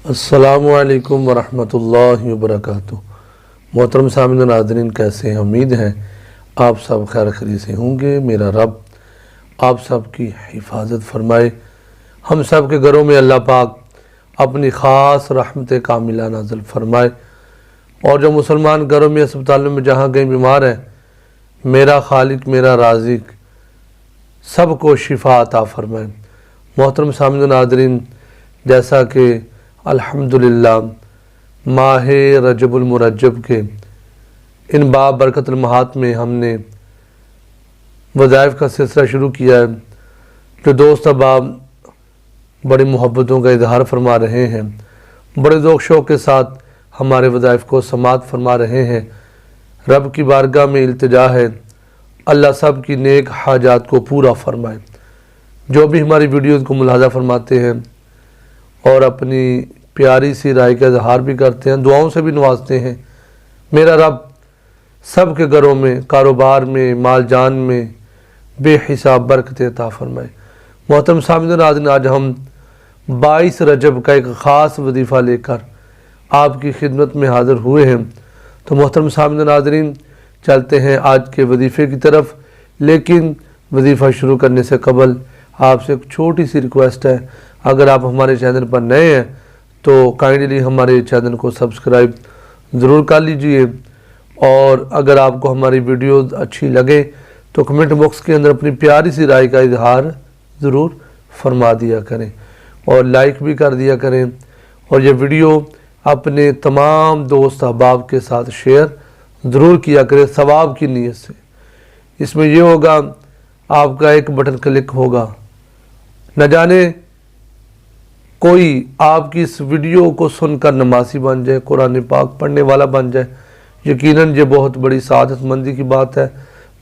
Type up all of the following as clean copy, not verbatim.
السلام علیکم ورحمۃ اللہ وبرکاتہ۔ محترم سامعین و ناظرین، کیسے ہیں؟ امید ہے آپ سب خیر خیریت سے ہوں گے۔ میرا رب آپ سب کی حفاظت فرمائے، ہم سب کے گھروں میں اللہ پاک اپنی خاص رحمت کاملہ نازل فرمائے، اور جو مسلمان گھروں میں اسپتالوں میں جہاں کہیں بیمار ہیں، میرا خالق میرا رازق سب کو شفا عطا فرمائے۔ محترم سامعین و ناظرین، جیسا کہ الحمدللہ ماہ رجب المرجب کے ان باب برکت المہات میں ہم نے وظائف کا سلسلہ شروع کیا ہے، جو دوست احباب بڑی محبتوں کا اظہار فرما رہے ہیں، بڑے ذوق شوق کے ساتھ ہمارے وظائف کو سماعت فرما رہے ہیں۔ رب کی بارگاہ میں التجا ہے، اللہ سب کی نیک حاجات کو پورا فرمائے۔ جو بھی ہماری ویڈیوز کو ملاحظہ فرماتے ہیں اور اپنی پیاری سی رائے کا اظہار بھی کرتے ہیں، دعاؤں سے بھی نوازتے ہیں، میرا رب سب کے گھروں میں، کاروبار میں، مال جان میں بے حساب برکت عطا فرمائے۔ محترم سامعین و ناظرین، آج ہم 22 رجب کا ایک خاص وظیفہ لے کر آپ کی خدمت میں حاضر ہوئے ہیں۔ تو محترم سامعین و ناظرین، چلتے ہیں آج کے وظیفے کی طرف، لیکن وظیفہ شروع کرنے سے قبل آپ سے ایک چھوٹی سی ریکویسٹ ہے۔ اگر آپ ہمارے چینل پر نئے ہیں تو کائنڈلی ہمارے چینل کو سبسکرائب ضرور کر لیجئے، اور اگر آپ کو ہماری ویڈیوز اچھی لگے تو کمنٹ باکس کے اندر اپنی پیاری سی رائے کا اظہار ضرور فرما دیا کریں، اور لائک بھی کر دیا کریں، اور یہ ویڈیو اپنے تمام دوست احباب کے ساتھ شیئر ضرور کیا کریں ثواب کی نیت سے۔ اس میں یہ ہوگا، آپ کا ایک بٹن کلک ہوگا، نہ جانے کوئی آپ کی اس ویڈیو کو سن کر نمازی بن جائے، قرآن پاک پڑھنے والا بن جائے۔ یقیناً یہ بہت بڑی سعادت مندی کی بات ہے،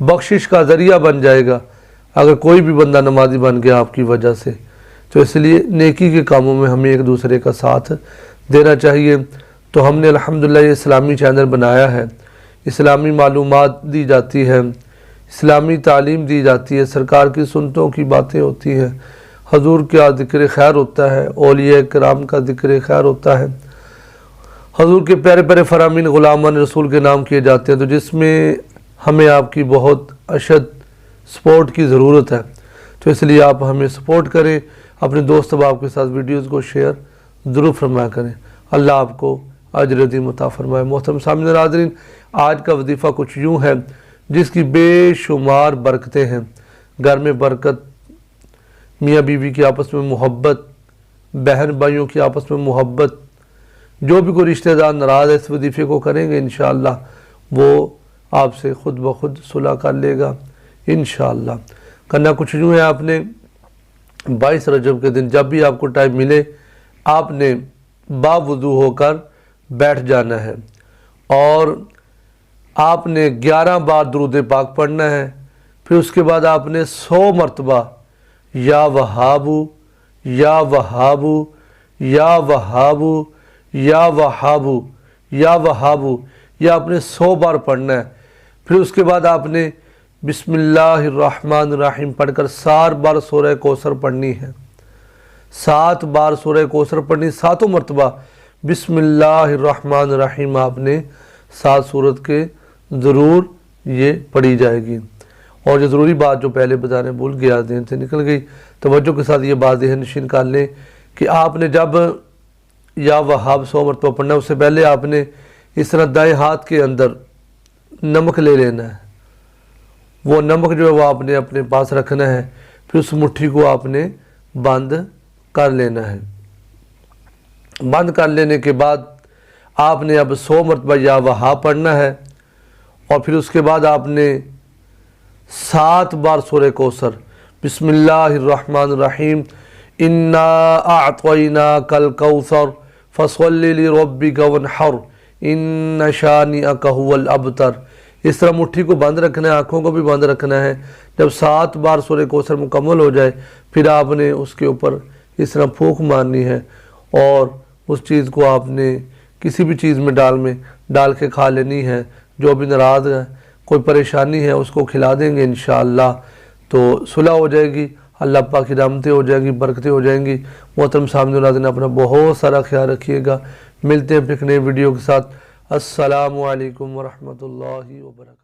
بخشش کا ذریعہ بن جائے گا اگر کوئی بھی بندہ نمازی بن گیا آپ کی وجہ سے۔ تو اس لیے نیکی کے کاموں میں ہمیں ایک دوسرے کا ساتھ دینا چاہیے۔ تو ہم نے الحمدللہ یہ اسلامی چینل بنایا ہے، اسلامی معلومات دی جاتی ہے، اسلامی تعلیم دی جاتی ہے، سرکار کی سنتوں کی باتیں ہوتی ہیں، حضور کا ذکر خیر ہوتا ہے، اولیاء کرام کا ذکر خیر ہوتا ہے، حضور کے پیارے پیارے فرامین غلامان رسول کے نام کیے جاتے ہیں، تو جس میں ہمیں آپ کی بہت اشد سپورٹ کی ضرورت ہے۔ تو اس لیے آپ ہمیں سپورٹ کریں، اپنے دوست احباب کے ساتھ ویڈیوز کو شیئر ضرور فرمایا کریں۔ اللہ آپ کو اجر عظیم عطا فرمائے۔ محترم سامعین و ناظرین، آج کا وظیفہ کچھ یوں ہے جس کی بے شمار برکتیں ہیں۔ گھر میں برکت، میاں بیوی کی آپس میں محبت، بہن بھائیوں کی آپس میں محبت، جو بھی کوئی رشتہ دار ناراض ہے اس وظیفے کو کریں گے انشاءاللہ وہ آپ سے خود بخود صلح کر لے گا انشاءاللہ۔ کرنا کچھ یوں ہے، آپ نے 22 رجب کے دن جب بھی آپ کو ٹائم ملے، آپ نے باوضو ہو کر بیٹھ جانا ہے، اور آپ نے 11 بار درود پاک پڑھنا ہے۔ پھر اس کے بعد آپ نے 100 مرتبہ یا وہابو یا وہابو یا وہابو یا وہابو یا وہابو، یہ آپ نے 100 بار پڑھنا ہے۔ پھر اس کے بعد آپ نے بسم اللہ الرحمن الرحیم پڑھ کر 7 بار سورہ کوثر پڑھنی ہے، 7 بار سورہ کوثر پڑھنی، 7 مرتبہ بسم اللہ الرحمن الرحیم آپ نے 7 سورت کے ضرور یہ پڑھی جائے گی۔ اور جو ضروری بات جو پہلے بتانے بھول گیا، ذہن سے نکل گئی، توجہ کے ساتھ یہ بات ذہن نشین کر لیں کہ آپ نے جب یا وہاب 100 مرتبہ پڑھنا ہے، اس سے پہلے آپ نے اس طرح دائیں ہاتھ کے اندر نمک لے لینا ہے، وہ نمک جو ہے وہ آپ نے اپنے پاس رکھنا ہے، پھر اس مٹھی کو آپ نے بند کر لینا ہے۔ بند کر لینے کے بعد آپ نے اب 100 مرتبہ یا وہاب پڑھنا ہے، اور پھر اس کے بعد آپ نے 7 بار سورہ کوثر، بسم اللہ الرحمن الرحیم، انا اعطیناک الکوثر فصل لربک وانحر ان شانئک هو الابتر، اس طرح مٹھی کو بند رکھنا ہے، آنکھوں کو بھی بند رکھنا ہے۔ جب 7 بار سورہ کوثر مکمل ہو جائے، پھر آپ نے اس کے اوپر اس طرح پھونک مارنی ہے، اور اس چیز کو آپ نے کسی بھی چیز میں ڈال کے کھا لینی ہے۔ جو بھی ناراض ہے، کوئی پریشانی ہے، اس کو کھلا دیں گے انشاءاللہ تو صلح ہو جائے گی۔ اللہ پاک کی رحمتیں ہو جائیں گی، برکتیں ہو جائیں گی۔ محترم سامعین و ناظرین، اپنا بہت سارا خیال رکھیے گا۔ ملتے ہیں پھر ایک نئے ویڈیو کے ساتھ۔ السلام علیکم ورحمۃ اللہ وبرکاتہ۔